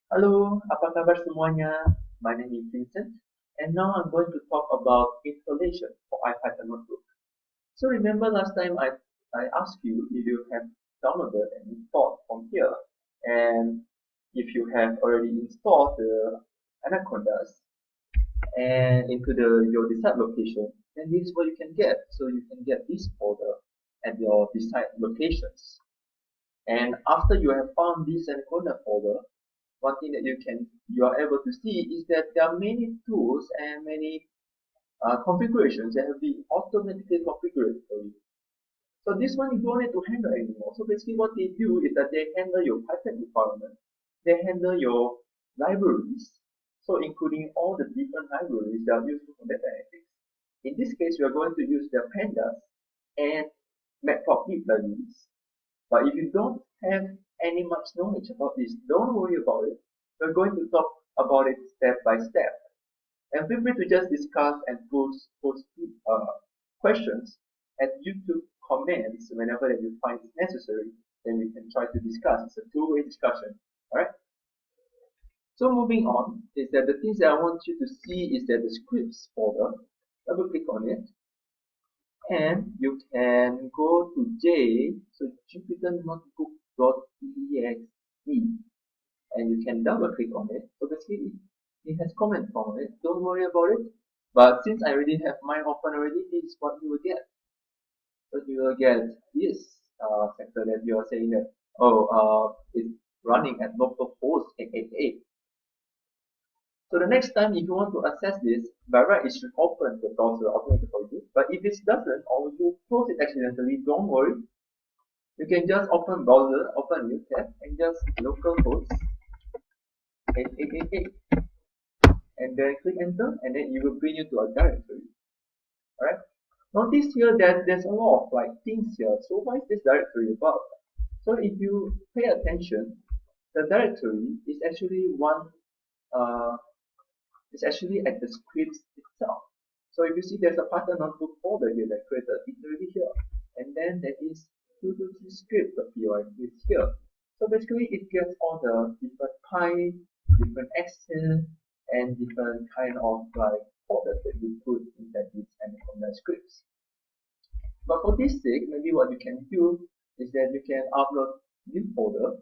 Halo, apa kabar semuanya? My name is Vincent, and now I'm going to talk about installation for IPython Notebook. So remember last time I asked you if you have downloaded and installed from here, and if you have already installed the Anacondas and into your desired location, then this is what you can get. So you can get this folder at your desired locations. And after you have found this Anaconda folder, one thing that you are able to see is that there are many tools and many configurations that have been automatically configured for you. So this one you don't need to handle anymore. So basically what they do is that they handle your Python environment, they handle your libraries, so including all the different libraries that are useful for data analytics. In this case, we are going to use the pandas and matplotlib libraries. But if you don't have any much knowledge about this, don't worry about it. We're going to talk about it step by step. And feel free to just discuss and post questions at YouTube comments whenever that you find it necessary. Then we can try to discuss. It's a two-way discussion. Alright? So moving on is that the things that I want you to see is that the scripts folder. Double click on it. And you can go to J, so Jupyter Notebook.exe, and you can double click on it. So basically it has comment on it. Don't worry about it. But since I already have mine open already, this is what you will get. So you will get this sector that you are saying that it's running at localhost 888. So the next time if you want to access this, by right it should open the browser automatically for you. But if it doesn't or you close it accidentally, don't worry. You can just open browser, open new tab, and just localhost 8888, and then click enter, and then it will bring you to a directory. Alright. Notice here that there's a lot of things here. So what is this directory about? So if you pay attention, the directory is actually at the scripts itself. So if you see there's a Python notebook folder here that created, it's already here. And then there is 223 script.py is here. So basically it gets all the different kind, different accent, and different kind of folders that you put inside these ANACONDA scripts. But for this sake, maybe what you can do is that you can upload new folder,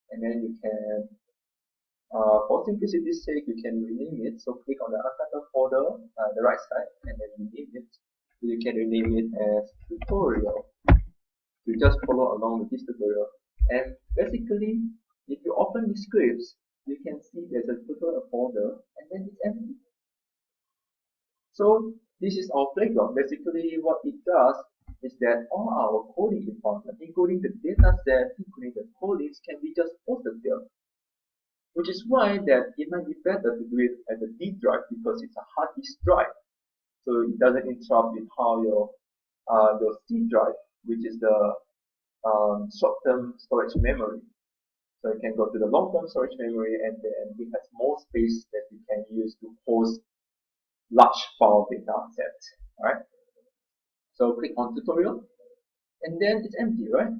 and then you can for simplicity's sake, you can rename it. So click on the untitled folder, the right side, and then rename it. So you can rename it as tutorial. You just follow along with this tutorial. And basically, if you open the scripts, you can see there's a tutorial folder, and then it's empty. So this is our playground. Basically, what it does is that all our coding information, including the data set, including the codings, can be just posted there. Which is why that it might be better to do it as a D drive because it's a hard disk drive. So it doesn't interrupt with how your C drive, which is the short-term storage memory. So you can go to the long-term storage memory, and then it has more space that you can use to host large file data sets. Alright. So click on tutorial, and then it's empty, right?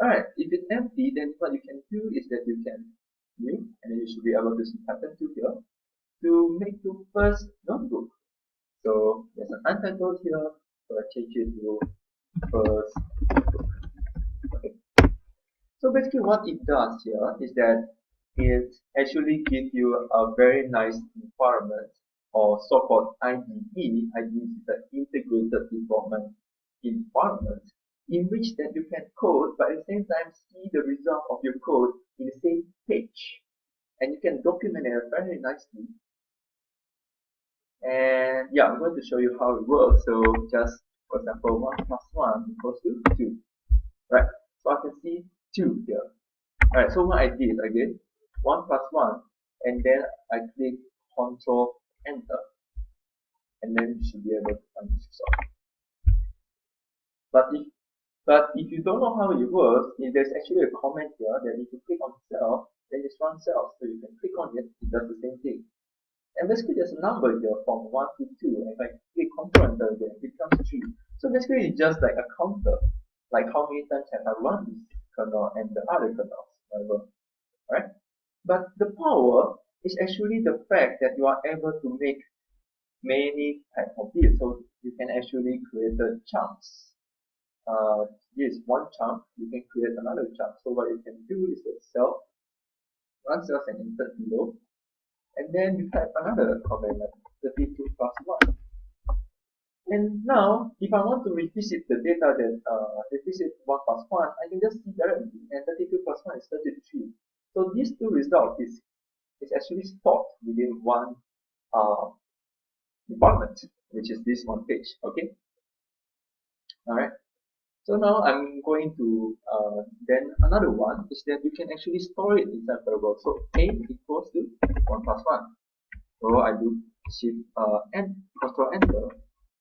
Alright, if it's empty, then what you can do is that you can new, and then you should be able to see pattern 2 here to make your first notebook. So there's an untitled here, so I change it to first notebook. Okay. So basically what it does here is that it actually gives you a very nice environment, or so-called IDE. IDE is the integrated development environment, in which that you can code, but at the same time see the result of your code in the same page. And you can document it very nicely. And yeah, I'm going to show you how it works. So just, for example, 1 plus 1 equals to 2. Right, so I can see 2 here. Alright, so what I did again, 1 plus 1, and then I click Ctrl Enter. And then you should be able to find this result. But if you don't know how it works, there's actually a comment here that if you click on cell, then it's run cells. So you can click on it, it does the same thing. And basically there's a number here from 1 to 2, and if I click Ctrl Enter again, it becomes 3. So basically it's just like a counter, like how many times have I run this kernel and the other kernels, whatever. Alright? But the power is actually the fact that you are able to make many types of this. So you can actually create the chunks. This one chunk, you can create another chunk. So what you can do is that run cells and insert below, and then you type another comment like 32 plus 1. And now, if I want to revisit the data that revisit 1 plus 1, I can just see directly, and 32 plus 1 is 33. So these two results is actually stored within one department, which is this one page. Okay. All right. So now I'm going to then another one is that you can actually store it inside variable. So a equals to 1 plus 1. So I do shift and control enter.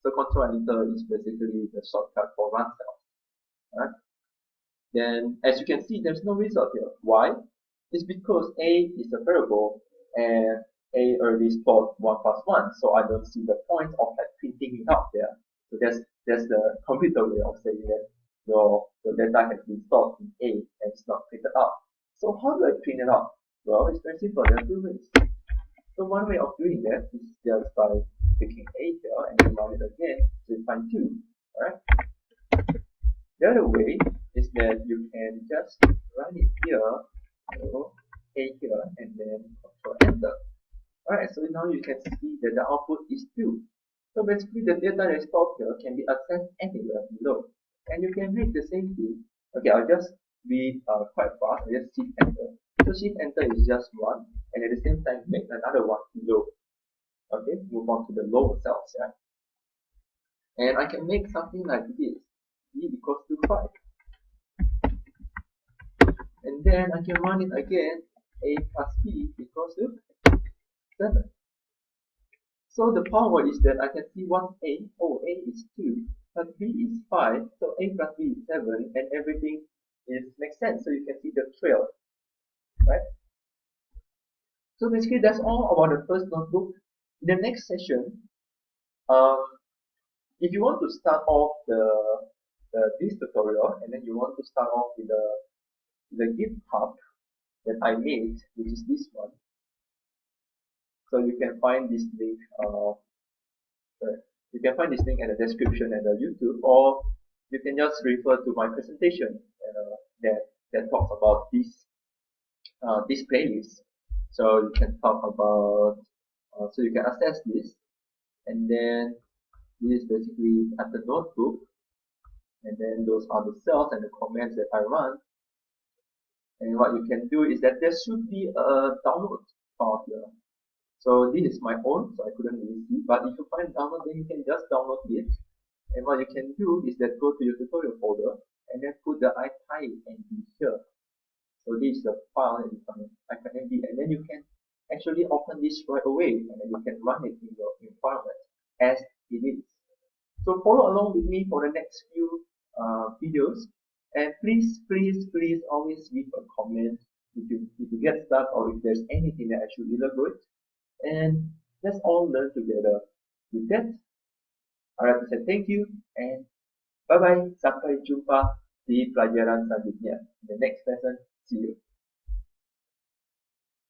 So control enter is basically the shortcut for run cells. Alright. Then as you can see, there's no result here. Why? It's because a is a variable and a already stored 1 plus 1. So I don't see the point of like printing it out there. So that's the computer way of saying that your data has been stored in A and it's not printed out. So how do I print it out? Well, it's very simple. There are two ways. So one way of doing that is just by picking A here and then run it again, so you find 2. Alright? The other way is that you can just run it here, so A here, and then control enter. Alright, so now you can see that the output is 2. So basically the data that is stored here can be accessed anywhere below. And you can make the same thing. Okay, I'll just be quite fast. I'll just shift enter. So shift enter is just 1, and at the same time make another one below. Okay, move on to the lower cells. Yeah? And I can make something like this. B equals to 5. And then I can run it again. A plus B equals to 7. So the power is that I can see what A, A is 2, but B is 5, so A plus B is 7, and everything makes sense, so you can see the trail, right? So basically that's all about the first notebook. In the next session, if you want to start off this tutorial, and then you want to start off with the GitHub that I made, which is this one. So you can find this link. You can find this link in the description and the YouTube, or you can just refer to my presentation that talks about this playlist. So you can talk about, so you can access this, and then this is basically at the notebook, and then those are the cells and the comments that I run. And what you can do is that there should be a download file here. So this is my own, so I couldn't really see. But if you find download, then you can just download it. And what you can do is that go to your tutorial folder and then put the IPython here. So this is the file that you find IPython, and then you can actually open this right away, and then you can run it in your environment as it is. So follow along with me for the next few videos, and please always leave a comment if you get stuck or if there's anything that I should elaborate. And let's all learn together. With that, I'd like to say thank you and bye bye. Sampai jumpa di pelajaran selanjutnya. In the next lesson, see you.